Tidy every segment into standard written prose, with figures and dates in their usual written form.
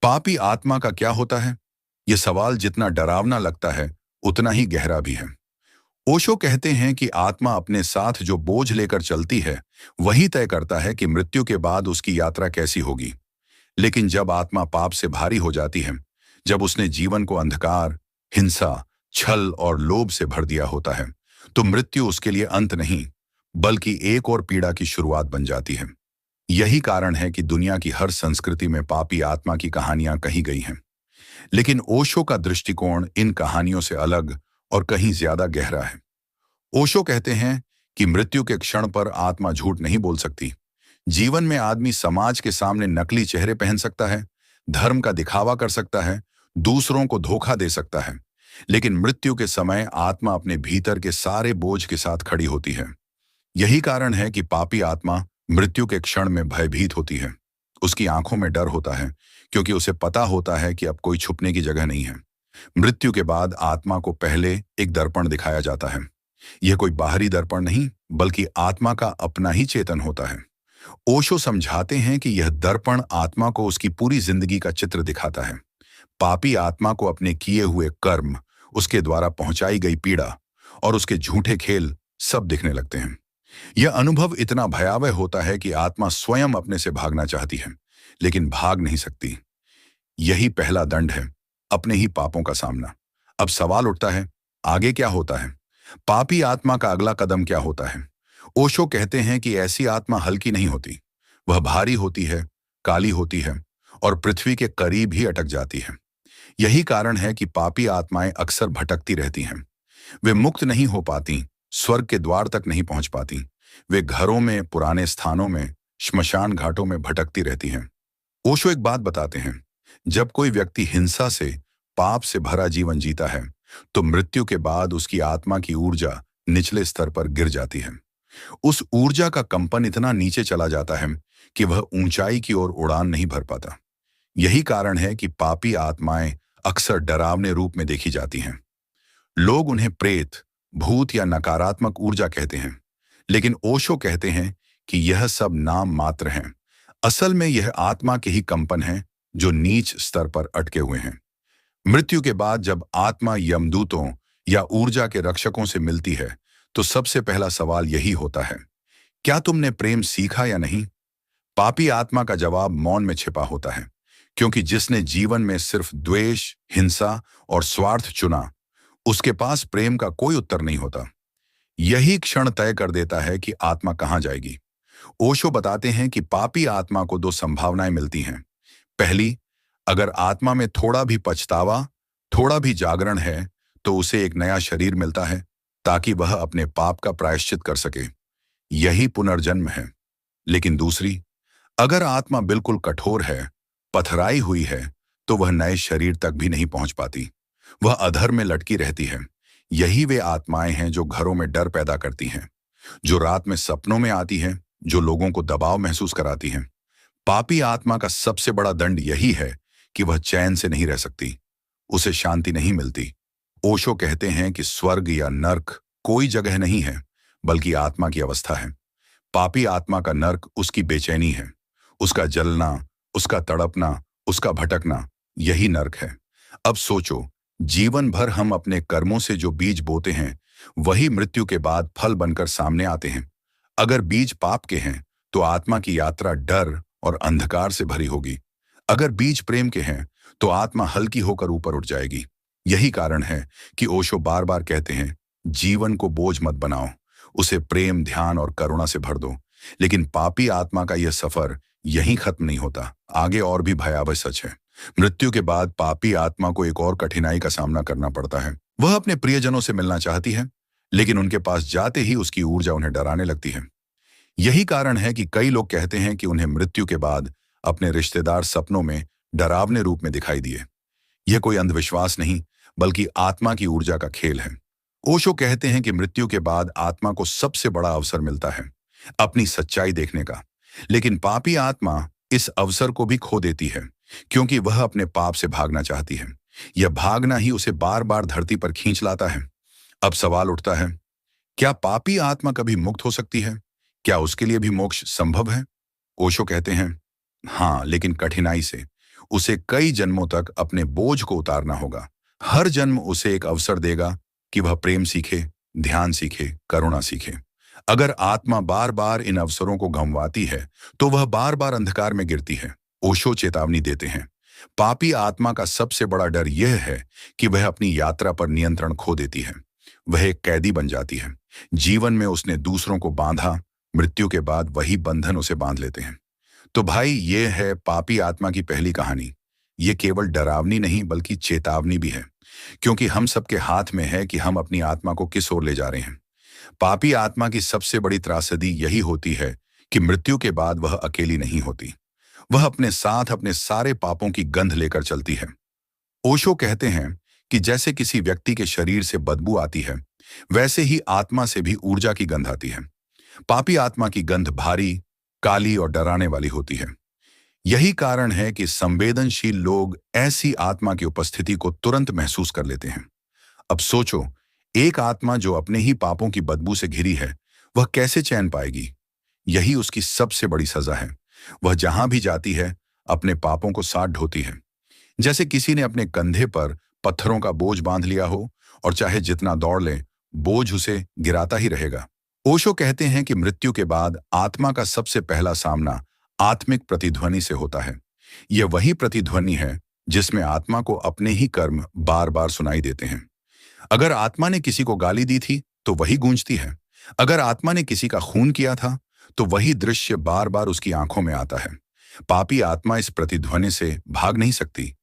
पापी आत्मा का क्या होता है? यह सवाल जितना डरावना लगता है, उतना ही गहरा भी है। ओशो कहते हैं कि आत्मा अपने साथ जो बोझ लेकर चलती है, वही तय करता है कि मृत्यु के बाद उसकी यात्रा कैसी होगी। लेकिन जब आत्मा पाप से भारी हो जाती है, जब उसने जीवन को अंधकार, हिंसा, छल और लोभ से भर दिया होता है, तो मृत्यु उसके लिए अंत नहीं, बल्कि एक और पीड़ा की शुरुआत बन जाती है। यही कारण है कि दुनिया की हर संस्कृति में पापी आत्मा की कहानियां कही गई हैं। लेकिन ओशो का दृष्टिकोण इन कहानियों से अलग और कहीं ज्यादा गहरा है। ओशो कहते हैं कि मृत्यु के क्षण पर आत्मा झूठ नहीं बोल सकती। जीवन में आदमी समाज के सामने नकली चेहरे पहन सकता है, धर्म का दिखावा कर सकता है, दूसरों को धोखा दे सकता है, लेकिन मृत्यु के समय आत्मा अपने भीतर के सारे बोझ के साथ खड़ी होती है। यही कारण है कि पापी आत्मा मृत्यु के क्षण में भयभीत होती है। उसकी आंखों में डर होता है, क्योंकि उसे पता होता है कि अब कोई छुपने की जगह नहीं है। मृत्यु के बाद आत्मा को पहले एक दर्पण दिखाया जाता है। यह कोई बाहरी दर्पण नहीं, बल्कि आत्मा का अपना ही चेतन होता है। ओशो समझाते हैं कि यह दर्पण आत्मा को उसकी पूरी जिंदगी का चित्र दिखाता है। पापी आत्मा को अपने किए हुए कर्म, उसके द्वारा पहुंचाई गई पीड़ा और उसके झूठे खेल सब दिखने लगते हैं। यह अनुभव इतना भयावह होता है कि आत्मा स्वयं अपने से भागना चाहती है, लेकिन भाग नहीं सकती। यही पहला दंड है, अपने ही पापों का सामना। अब सवाल उठता है, आगे क्या होता है? पापी आत्मा का अगला कदम क्या होता है? ओशो कहते हैं कि ऐसी आत्मा हल्की नहीं होती। वह भारी होती है, काली होती है और पृथ्वी के करीब ही अटक जाती है। यही कारण है कि पापी आत्माएं अक्सर भटकती रहती हैं। वे मुक्त नहीं हो पाती, स्वर्ग के द्वार तक नहीं पहुंच पाती। वे घरों में, पुराने स्थानों में, श्मशान घाटों में भटकती रहती हैं। ओशो एक बात बताते हैं, जब कोई व्यक्ति हिंसा से, पाप से भरा जीवन जीता है, तो मृत्यु के बाद उसकी आत्मा की ऊर्जा निचले स्तर पर गिर जाती है। उस ऊर्जा का कंपन इतना नीचे चला जाता है कि वह ऊंचाई की ओर उड़ान नहीं भर पाता। यही कारण है कि पापी आत्माएं अक्सर डरावने रूप में देखी जाती हैं। लोग उन्हें प्रेत, भूत या नकारात्मक ऊर्जा कहते हैं, लेकिन ओशो कहते हैं कि यह सब नाम मात्र हैं। असल में यह आत्मा के ही कंपन हैं, जो नीच स्तर पर अटके हुए हैं। मृत्यु के बाद जब आत्मा यमदूतों या ऊर्जा के रक्षकों से मिलती है, तो सबसे पहला सवाल यही होता है, क्या तुमने प्रेम सीखा या नहीं? पापी आत्मा का जवाब मौन में छिपा होता है, क्योंकि जिसने जीवन में सिर्फ द्वेष, हिंसा और स्वार्थ चुना, उसके पास प्रेम का कोई उत्तर नहीं होता। यही क्षण तय कर देता है कि आत्मा कहां जाएगी। ओशो बताते हैं कि पापी आत्मा को दो संभावनाएं मिलती हैं। पहली, अगर आत्मा में थोड़ा भी पछतावा, थोड़ा भी जागरण है, तो उसे एक नया शरीर मिलता है, ताकि वह अपने पाप का प्रायश्चित कर सके। यही पुनर्जन्म है। लेकिन दूसरी, अगर आत्मा बिल्कुल कठोर है, पथराई हुई है, तो वह नए शरीर तक भी नहीं पहुंच पाती। वह अधर में लटकी रहती है। यही वे आत्माएं हैं जो घरों में डर पैदा करती हैं, जो रात में सपनों में आती हैं, जो लोगों को दबाव महसूस कराती हैं। पापी आत्मा का सबसे बड़ा दंड यही है कि वह चैन से नहीं रह सकती, उसे शांति नहीं मिलती। ओशो कहते हैं कि स्वर्ग या नर्क कोई जगह नहीं है, बल्कि आत्मा की अवस्था है। पापी आत्मा का नर्क उसकी बेचैनी है, उसका जलना, उसका तड़पना, उसका भटकना, यही नर्क है। अब सोचो, जीवन भर हम अपने कर्मों से जो बीज बोते हैं, वही मृत्यु के बाद फल बनकर सामने आते हैं। अगर बीज पाप के हैं, तो आत्मा की यात्रा डर और अंधकार से भरी होगी। अगर बीज प्रेम के हैं, तो आत्मा हल्की होकर ऊपर उठ जाएगी। यही कारण है कि ओशो बार बार कहते हैं, जीवन को बोझ मत बनाओ, उसे प्रेम, ध्यान और करुणा से भर दो। लेकिन पापी आत्मा का यह सफर यहीं खत्म नहीं होता, आगे और भी भयावह सच है। मृत्यु के बाद पापी आत्मा को एक और कठिनाई का सामना करना पड़ता है। वह अपने प्रियजनों से मिलना चाहती है, लेकिन उनके पास जाते ही उसकी ऊर्जा उन्हें डराने लगती है। यही कारण है कि कई लोग कहते हैं कि उन्हें मृत्यु के बाद अपने रिश्तेदार सपनों में डरावने रूप में दिखाई दिए। यह कोई अंधविश्वास नहीं, बल्कि आत्मा की ऊर्जा का खेल है। ओशो कहते हैं कि मृत्यु के बाद आत्मा को सबसे बड़ा अवसर मिलता है अपनी सच्चाई देखने का, लेकिन पापी आत्मा इस अवसर को भी खो देती है, क्योंकि वह अपने पाप से भागना चाहती है। यह भागना ही उसे बार बार धरती पर खींच लाता है। अब सवाल उठता है, क्या पापी आत्मा कभी मुक्त हो सकती है? क्या उसके लिए भी मोक्ष संभव है? ओशो कहते हैं, हाँ, लेकिन कठिनाई से। उसे कई जन्मों तक अपने बोझ को उतारना होगा। हर जन्म उसे एक अवसर देगा कि वह प्रेम सीखे, ध्यान सीखे, करुणा सीखे। अगर आत्मा बार बार इन अवसरों को गंवाती है तो वह बार बार अंधकार में गिरती है। ओशो चेतावनी देते हैं, पापी आत्मा का सबसे बड़ा डर यह है कि वह अपनी यात्रा पर नियंत्रण खो देती है। वह एक कैदी बन जाती है। जीवन में उसने दूसरों को बांधा, मृत्यु के बाद वही बंधन उसे बांध लेते हैं। तो भाई, ये है पापी आत्मा की पहली कहानी। ये केवल डरावनी नहीं बल्कि चेतावनी भी है, क्योंकि हम सबके हाथ में है कि हम अपनी आत्मा को किस ओर ले जा रहे हैं। पापी आत्मा की सबसे बड़ी त्रासदी यही होती है कि मृत्यु के बाद वह अकेली नहीं होती। वह अपने साथ अपने सारे पापों की गंध लेकर चलती है। ओशो कहते हैं कि जैसे किसी व्यक्ति के शरीर से बदबू आती है, वैसे ही आत्मा से भी ऊर्जा की गंध आती है। पापी आत्मा की गंध भारी, काली और डराने वाली होती है। यही कारण है कि संवेदनशील लोग ऐसी आत्मा की उपस्थिति को तुरंत महसूस कर लेते हैं। अब सोचो, एक आत्मा जो अपने ही पापों की बदबू से घिरी है, वह कैसे चैन पाएगी? यही उसकी सबसे बड़ी सजा है। वह जहां भी जाती है, अपने पापों को साथ ढोती है, जैसे किसी ने अपने कंधे पर पत्थरों का बोझ बांध लिया हो, और चाहे जितना दौड़ ले, बोझ उसे गिराता ही रहेगा। ओशो कहते हैं कि मृत्यु के बाद आत्मा का सबसे पहला सामना आत्मिक प्रतिध्वनि से होता है। यह वही प्रतिध्वनि है जिसमें आत्मा को अपने ही कर्म बार बार सुनाई देते हैं। अगर आत्मा ने किसी को गाली दी थी तो वही गूंजती है। अगर आत्मा ने किसी का खून किया था तो वही दृश्य बार बार उसकी आंखों में आता है। पापी आत्मा इस प्रतिध्वनि से भाग नहीं सकती।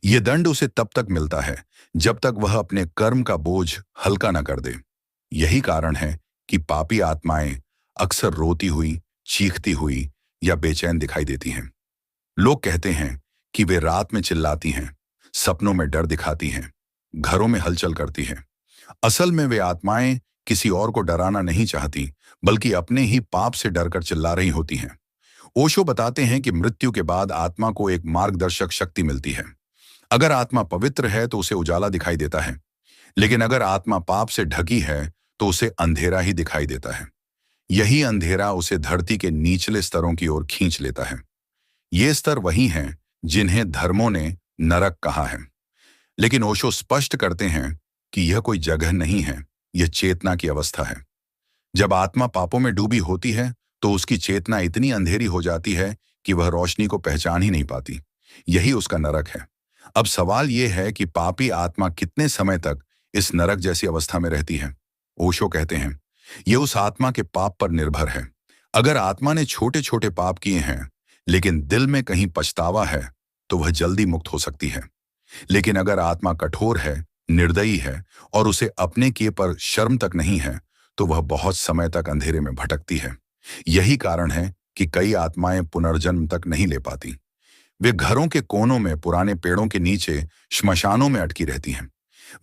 ये दंड उसे तब तक मिलता है जब तक वह अपने कर्म का बोझ हल्का न कर दे। यही कारण है कि पापी आत्माएं अक्सर रोती हुई, चीखती हुई या बेचैन दिखाई देती हैं। लोग कहते हैं कि वे रात में चिल्लाती हैं, सपनों में डर दिखाती हैं, घरों में हलचल करती हैं। असल में वे आत्माएं किसी और को डराना नहीं चाहती, बल्कि अपने ही पाप से डरकर चिल्ला रही होती हैं। ओशो बताते हैं कि मृत्यु के बाद आत्मा को एक मार्गदर्शक शक्ति मिलती है। अगर आत्मा पवित्र है तो उसे उजाला दिखाई देता है, लेकिन अगर आत्मा पाप से ढकी है तो उसे अंधेरा ही दिखाई देता है। यही अंधेरा उसे धरती के निचले स्तरों की ओर खींच लेता है। ये स्तर वही हैं जिन्हें धर्मों ने नरक कहा है। लेकिन ओशो स्पष्ट करते हैं कि यह कोई जगह नहीं है, यह चेतना की अवस्था है। जब आत्मा पापों में डूबी होती है तो उसकी चेतना इतनी अंधेरी हो जाती है कि वह रोशनी को पहचान ही नहीं पाती। यही उसका नरक है। अब सवाल यह है कि पापी आत्मा कितने समय तक इस नरक जैसी अवस्था में रहती है। ओशो कहते हैं, यह उस आत्मा के पाप पर निर्भर है। अगर आत्मा ने छोटे छोटे पाप किए हैं लेकिन दिल में कहीं पछतावा है तो वह जल्दी मुक्त हो सकती है। लेकिन अगर आत्मा कठोर है, निर्दयी है और उसे अपने किए पर शर्म तक नहीं है तो वह बहुत समय तक अंधेरे में भटकती है। यही कारण है कि कई आत्माएं पुनर्जन्म तक नहीं ले पाती। वे घरों के कोनों में, पुराने पेड़ों के नीचे, श्मशानों में अटकी रहती हैं।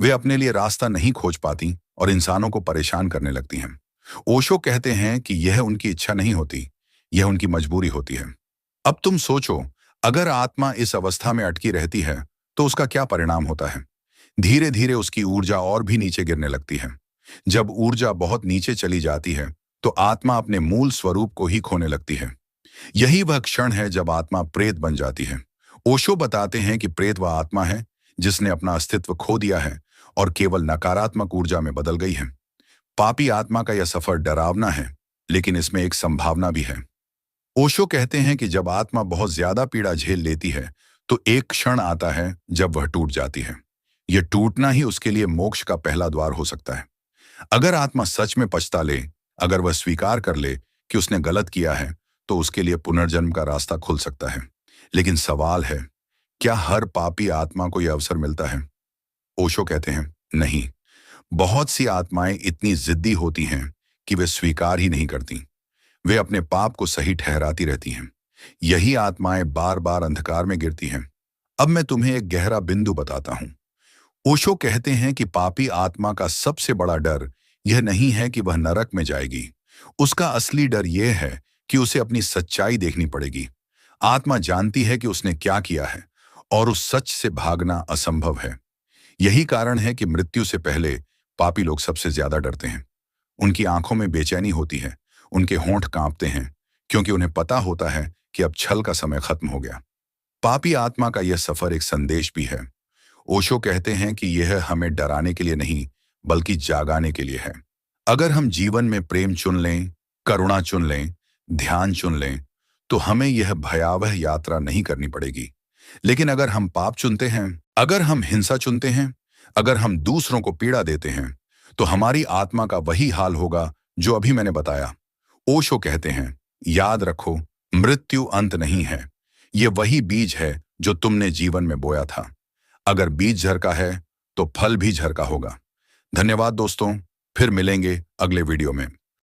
वे अपने लिए रास्ता नहीं खोज पाती और इंसानों को परेशान करने लगती हैं। ओशो कहते हैं कि यह उनकी इच्छा नहीं होती, यह उनकी मजबूरी होती है। अब तुम सोचो, अगर आत्मा इस अवस्था में अटकी रहती है तो उसका क्या परिणाम होता है? धीरे धीरे उसकी ऊर्जा और भी नीचे गिरने लगती है। जब ऊर्जा बहुत नीचे चली जाती है तो आत्मा अपने मूल स्वरूप को ही खोने लगती है। यही वह क्षण है जब आत्मा प्रेत बन जाती है। ओशो बताते हैं कि प्रेत वह आत्मा है जिसने अपना अस्तित्व खो दिया है और केवल नकारात्मक ऊर्जा में बदल गई है। पापी आत्मा का यह सफर डरावना है, लेकिन इसमें एक संभावना भी है। ओशो कहते हैं कि जब आत्मा बहुत ज्यादा पीड़ा झेल लेती है तो एक क्षण आता है जब वह टूट जाती है। यह टूटना ही उसके लिए मोक्ष का पहला द्वार हो सकता है। अगर आत्मा सच में पछता ले, अगर वह स्वीकार कर ले कि उसने गलत किया है, तो उसके लिए पुनर्जन्म का रास्ता खुल सकता है। लेकिन सवाल है, क्या हर पापी आत्मा को यह अवसर मिलता है? ओशो कहते हैं, नहीं। बहुत सी आत्माएं इतनी जिद्दी होती हैं कि वे स्वीकार ही नहीं करती। वे अपने पाप को सही ठहराती रहती हैं। यही आत्माएं बार बार अंधकार में गिरती हैं। अब मैं तुम्हें एक गहरा बिंदु बताता हूं। ओशो कहते हैं कि पापी आत्मा का सबसे बड़ा डर यह नहीं है कि वह नरक में जाएगी। उसका असली डर यह है कि उसे अपनी सच्चाई देखनी पड़ेगी। आत्मा जानती है कि उसने क्या किया है और उस सच से भागना असंभव है। यही कारण है कि मृत्यु से पहले पापी लोग सबसे ज्यादा डरते हैं। उनकी आंखों में बेचैनी होती है, उनके होंठ कांपते हैं, क्योंकि उन्हें पता होता है कि अब छल का समय खत्म हो गया। पापी आत्मा का यह सफर एक संदेश भी है। ओशो कहते हैं कि यह हमें डराने के लिए नहीं, बल्कि जागाने के लिए है। अगर हम जीवन में प्रेम चुन लें, करुणा चुन लें, ध्यान चुन लें, तो हमें यह भयावह यात्रा नहीं करनी पड़ेगी। लेकिन अगर हम पाप चुनते हैं, अगर हम हिंसा चुनते हैं, अगर हम दूसरों को पीड़ा देते हैं, तो हमारी आत्मा का वही हाल होगा जो अभी मैंने बताया। ओशो कहते हैं, याद रखो, मृत्यु अंत नहीं है। ये वही बीज है जो तुमने जीवन में बोया था। अगर बीज झरका है, तो फल भी झरका होगा। धन्यवाद दोस्तों, फिर मिलेंगे अगले वीडियो में।